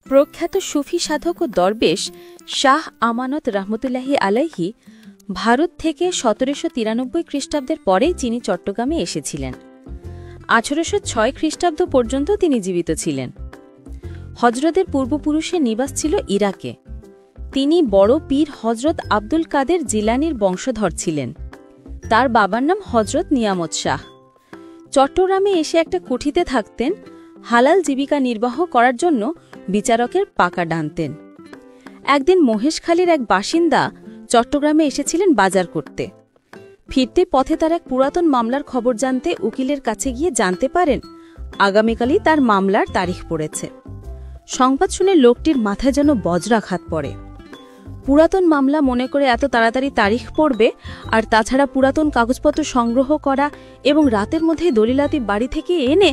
প্রখ্যাত সুফি সাধক ও দরবেশ শাহ আমানত রহমতুল্লাহি আলাইহি ভারত থেকে ১৭৯৩ খ্রিস্টাব্দের পরে তিনি চট্টগ্রামে এসেছিলেন। ১৮০৬ খ্রিস্টাব্দ পর্যন্ত তিনি জীবিত ছিলেন। হজরতের পূর্বপুরুষের নিবাস ছিল ইরাকে। তিনি বড় পীর হজরত আব্দুল কাদের জিলানির বংশধর ছিলেন। তার বাবার নাম হজরত নিয়ামত শাহ। চট্টগ্রামে এসে একটা কুঠিতে থাকতেন। হালাল জীবিকা নির্বাহ করার জন্য বিচারকের পাকা টানতেন। একদিন মহেশখালীর এক বাসিন্দা চট্টগ্রামে এসেছিলেন বাজার করতে। ফিরতে পথে তার এক পুরাতন মামলার খবর জানতে উকিলের কাছে গিয়ে জানতে পারেন আগামীকালই তার মামলার তারিখ পড়েছে। সংবাদ শুনে লোকটির মাথায় যেন বজ্রাঘাত পড়ে। পুরাতন মামলা মনে করে এত তাড়াতাড়ি তারিখ পড়বে, আর তাছাড়া পুরাতন কাগজপত্র সংগ্রহ করা এবং রাতের মধ্যে দলিলাতি বাড়ি থেকে এনে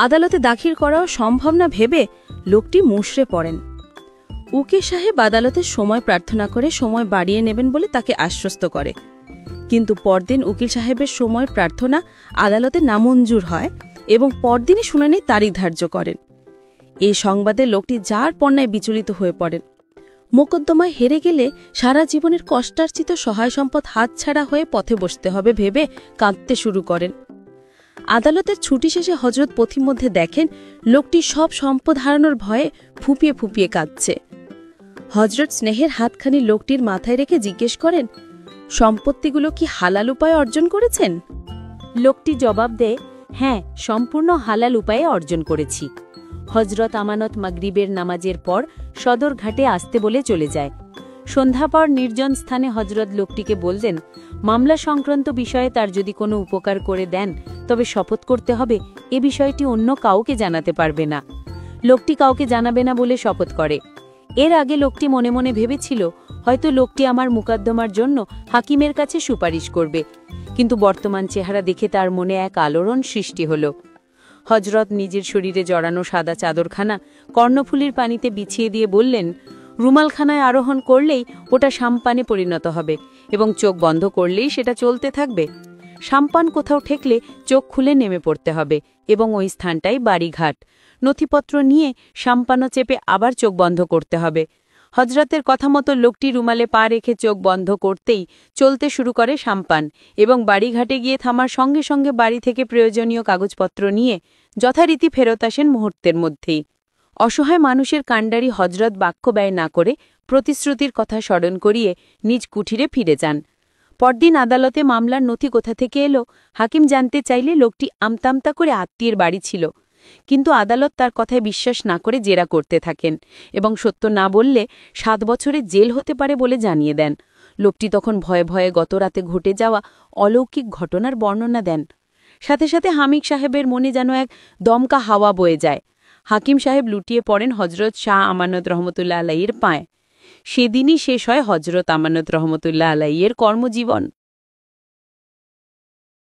আদালতে দাখিল করাও সম্ভব না ভেবে লোকটি মুষড়ে পড়েন। উকিল সাহেব আদালতের সময় প্রার্থনা করে সময় বাড়িয়ে নেবেন বলে তাকে আশ্বস্ত করে, কিন্তু পরদিন উকিল সাহেবের সময় প্রার্থনা আদালতে নামঞ্জুর হয় এবং পরদিনই শুনানির তারিখ ধার্য করেন। এই সংবাদে লোকটি যার পণ্যায় বিচলিত হয়ে পড়েন। মোকদ্দমায় হেরে গেলে সারা জীবনের কষ্টার্জিত সহায় সম্পদ হাতছাড়া হয়ে পথে বসতে হবে ভেবে কাঁদতে শুরু করেন। আদালতের ছুটি শেষে হজরত পথিমধ্যে দেখেন লোকটি সব সম্পদ হারানোর ভয়ে ফুঁপিয়ে ফুঁপিয়ে কাঁদছে। হজরত স্নেহের হাতখানি লোকটির মাথায় রেখে জিজ্ঞেস করেন, সম্পত্তিগুলো কি হালাল উপায়ে অর্জন করেছেন? লোকটি জবাব দেয়, হ্যাঁ, সম্পূর্ণ হালাল উপায়ে অর্জন করেছি। হজরত আমানত মাগরিবের নামাজের পর সদর ঘাটে আসতে বলে চলে যায়। সন্ধ্যা পর নির্জন স্থানে হজরত লোকটিকে বললেন, মামলা সংক্রান্ত বিষয়ে তার যদি কোনো উপকার করে দেন তবে শপথ করতে হবে এ বিষয়টি অন্য কাউকে জানাতে পারবে না। লোকটি কাউকে জানাবে না বলে শপথ করে। এর আগে লোকটি মনে মনে ভেবেছিল হয়তো লোকটি আমার মুকদ্দমার জন্য হাকিমের কাছে সুপারিশ করবে, কিন্তু বর্তমান চেহারা দেখে তার মনে এক আলোড়ন সৃষ্টি হল। হজরত নিজের শরীরে জড়ানো সাদা চাদরখানা কর্ণফুলির পানিতে বিছিয়ে দিয়ে বললেন, রুমালখানায় আরোহণ করলেই ওটা সাম্পানে পরিণত হবে এবং চোখ বন্ধ করলেই সেটা চলতে থাকবে। সাম্পান কোথাও ঠেকলে চোখ খুলে নেমে পড়তে হবে এবং ওই স্থানটাই বাড়িঘাট। নথিপত্র নিয়ে সাম্পানও চেপে আবার চোখ বন্ধ করতে হবে। হজরতের কথা মতো লোকটি রুমালে পা রেখে চোখ বন্ধ করতেই চলতে শুরু করে সাম্পান এবং বাড়িঘাটে গিয়ে থামার সঙ্গে সঙ্গে বাড়ি থেকে প্রয়োজনীয় কাগজপত্র নিয়ে যথারীতি ফেরত আসেন মুহূর্তের মধ্যেই। অসহায় মানুষের কাণ্ডারি হজরত বাক্য ব্যয় না করে প্রতিশ্রুতির কথা স্মরণ করিয়ে নিজ কুঠিরে ফিরে যান। পরদিন আদালতে মামলার নথি কোথা থেকে এলো হাকিম জানতে চাইলে লোকটি আমতামতা করে আত্মীয়ের বাড়ি ছিল, কিন্তু আদালত তার কথায় বিশ্বাস না করে জেরা করতে থাকেন এবং সত্য না বললে ৭ বছরের জেল হতে পারে বলে জানিয়ে দেন। লোকটি তখন ভয়ে ভয়ে গত রাতে ঘটে যাওয়া অলৌকিক ঘটনার বর্ণনা দেন। সাথে সাথে হামিদ সাহেবের মনে যেন এক দমকা হাওয়া বয়ে যায়। হাকিম সাহেব লুটিয়ে পড়েন হজরত শাহ আমানত রহমতুল্লাহ আলাইয়ের পায়ে। সেদিনই শেষ হয় হজরত আমানত রহমতুল্লাহ আলাইয়ের কর্মজীবন।